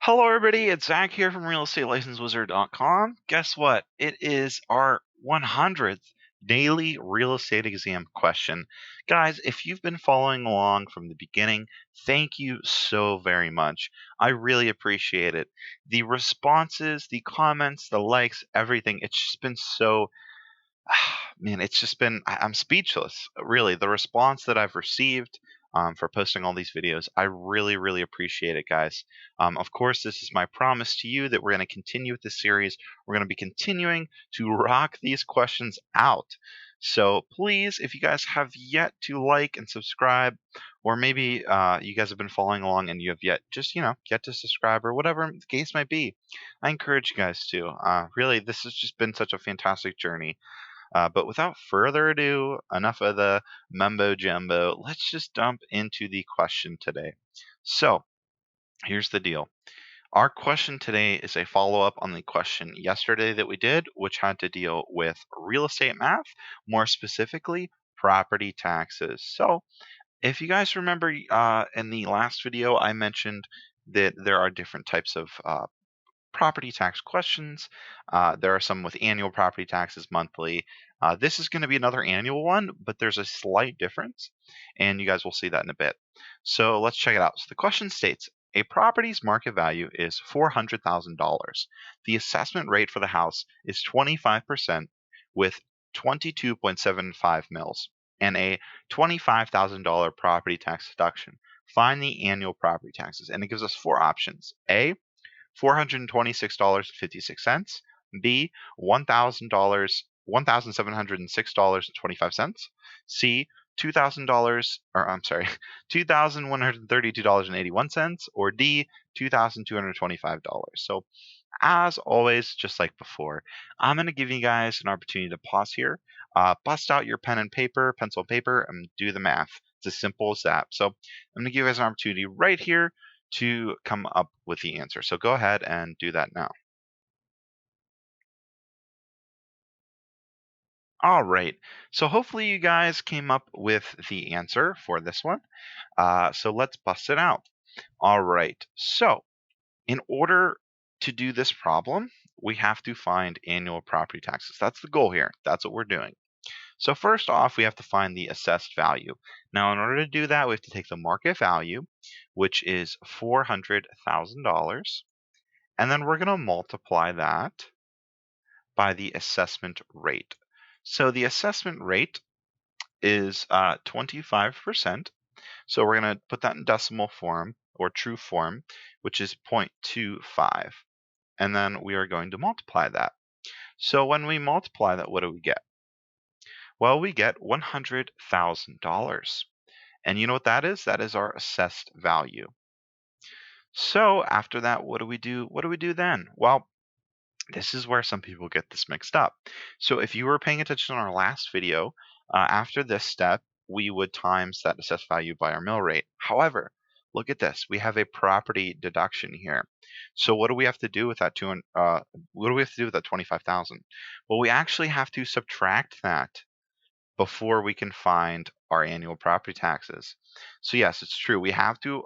Hello, everybody. It's Zach here from RealEstateLicenseWizard.com. Guess what? It is our 100th daily real estate exam question. Guys, if you've been following along from the beginning, thank you so very much. I really appreciate it. The responses, the comments, the likes, everything, it's just been so man, it's just been, I'm speechless. Really, the response that I've received for posting all these videos, I really, really appreciate it, guys. Of course, this is my promise to you that we're going to continue with this series. We're going to be continuing to rock these questions out. So please, if you guys have yet to like and subscribe, or maybe you guys have been following along and you have yet just, yet to subscribe or whatever the case might be, I encourage you guys to. Really, this has just been such a fantastic journey. But without further ado, enough of the mumbo jumbo. Let's just dump into the question today. So, here's the deal. Our question today is a follow up on the question yesterday that we did, which had to deal with real estate math, more specifically, property taxes. So, if you guys remember in the last video, I mentioned that there are different types of property tax questions. There are some with annual property taxes, monthly. This is going to be another annual one, but there's a slight difference, and you guys will see that in a bit. So let's check it out. So the question states, a property's market value is $400,000. The assessment rate for the house is 25% with 22.75 mils and a $25,000 property tax deduction. Find the annual property taxes. And it gives us four options. A, $426.56. B, $1,706.25. C, $2,000, or I'm sorry, $2,132.81, or D, $2,225. So, as always, just like before, I'm going to give you guys an opportunity to pause here, bust out your pen and paper, pencil and paper, and do the math. It's as simple as that. So, I'm going to give you guys an opportunity right here to come up with the answer. So go ahead and do that now. All right. So hopefully you guys came up with the answer for this one. So let's bust it out. All right. So in order to do this problem, we have to find annual property taxes. That's the goal here. That's what we're doing. So first off, we have to find the assessed value. Now, in order to do that, we have to take the market value, which is $400,000. And then we're going to multiply that by the assessment rate. So the assessment rate is 25%. So we're going to put that in decimal form or true form, which is 0.25. And then we are going to multiply that. So when we multiply that, what do we get? Well, we get $100,000. And you know what that is? That is our assessed value. So after that, what do we do? What do we do then? Well, this is where some people get this mixed up. So if you were paying attention in our last video, after this step, we would times that assessed value by our mill rate. However, look at this. We have a property deduction here. So what do we have to do with that what do we have to do with that 25,000? Well, we actually have to subtract that before we can find our annual property taxes. So yes, it's true. We have to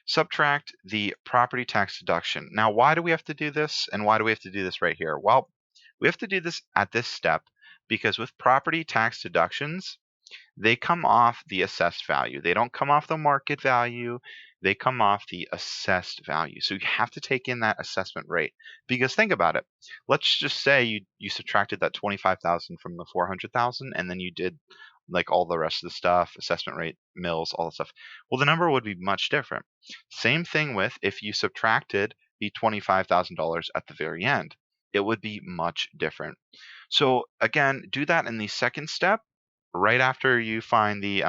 subtract the property tax deduction. Now, why do we have to do this, and why do we have to do this right here? Well, we have to do this at this step because with property tax deductions, they come off the assessed value. They don't come off the market value. They come off the assessed value. So you have to take in that assessment rate. Because think about it. Let's just say you subtracted that 25,000 from the 400,000, and then you did like all the rest of the stuff, assessment rate, mills, all the stuff. Well, the number would be much different. Same thing with if you subtracted the $25,000 at the very end. It would be much different. So again, do that in the second step. Right after you find the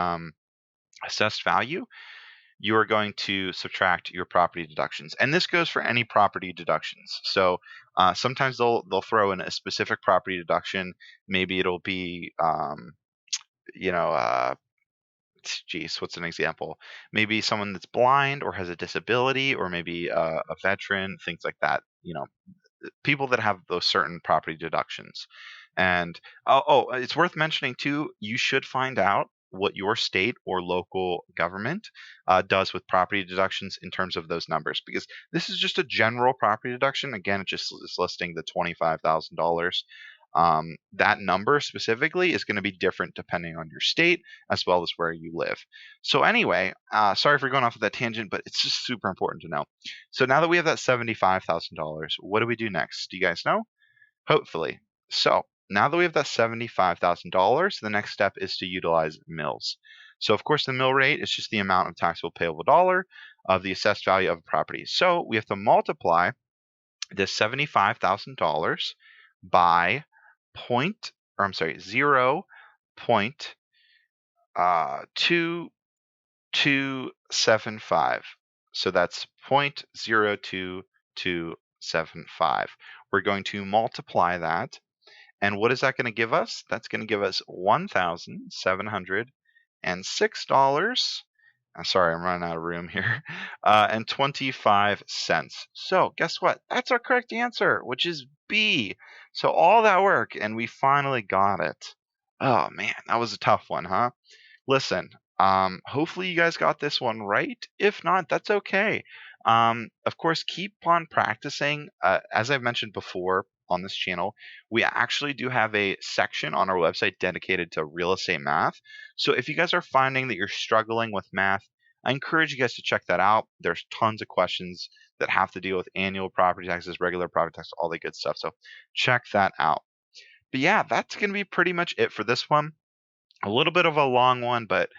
assessed value, you are going to subtract your property deductions, and this goes for any property deductions. So sometimes they'll throw in a specific property deduction. Maybe it'll be you know geez, what's an example? Maybe someone that's blind or has a disability, or maybe a veteran, things like that. People that have those certain property deductions. And it's worth mentioning too, you should find out what your state or local government does with property deductions in terms of those numbers, because this is just a general property deduction. Again, it just is listing the $25,000. That number specifically is going to be different depending on your state as well as where you live. So anyway, sorry for going off of that tangent, but it's just super important to know. So now that we have that $75,000, what do we do next? Do you guys know? Hopefully. So now that we have that $75,000, the next step is to utilize mills. So of course the mill rate is just the amount of taxable payable dollar of the assessed value of a property. So we have to multiply this $75,000 by 0.2275. So that's 0.02275. We're going to multiply that. And what is that going to give us? That's going to give us $1,706. I'm sorry, I'm running out of room here. And 25 cents. So guess what? That's our correct answer, which is B. So all that work, and we finally got it. Oh man, that was a tough one, huh? Listen, hopefully you guys got this one right. If not, that's okay. Of course, keep on practicing. As I've mentioned before on this channel, we actually do have a section on our website dedicated to real estate math. So if you guys are finding that you're struggling with math, I encourage you guys to check that out. There's tons of questions that have to deal with annual property taxes, regular property taxes, all the good stuff. So check that out. But yeah, that's going to be pretty much it for this one. A little bit of a long one, but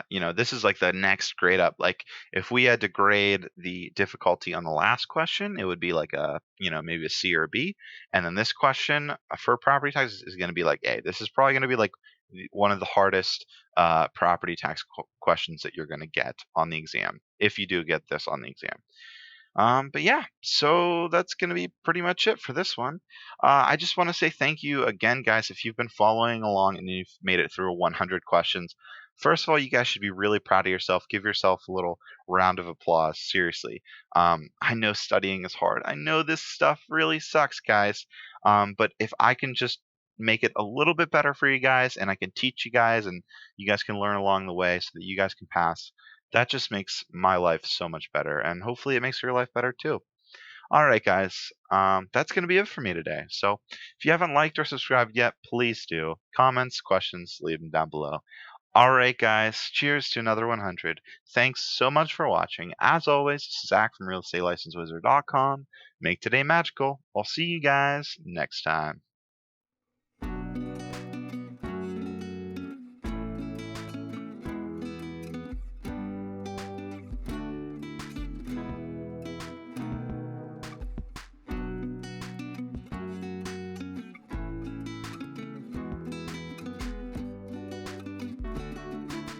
this is like the next grade up. Like if we had to grade the difficulty on the last question, it would be like maybe a C or a B. And then this question for property taxes is going to be like A. This is probably going to be like one of the hardest property tax questions that you're going to get on the exam, if you do get this on the exam. But yeah, so that's going to be pretty much it for this one. I just want to say thank you again, guys, if you've been following along and you've made it through 100 questions. First of all, you guys should be really proud of yourself. Give yourself a little round of applause. Seriously. I know studying is hard. I know this stuff really sucks, guys. But if I can just make it a little bit better for you guys, and I can teach you guys, and you guys can learn along the way so that you guys can pass, that just makes my life so much better, and hopefully it makes your life better too. All right, guys, that's going to be it for me today. So if you haven't liked or subscribed yet, please do. Comments, questions, leave them down below. All right, guys, cheers to another 100. Thanks so much for watching. As always, this is Zach from realestatelicensedwizard.com. Make today magical. I'll see you guys next time.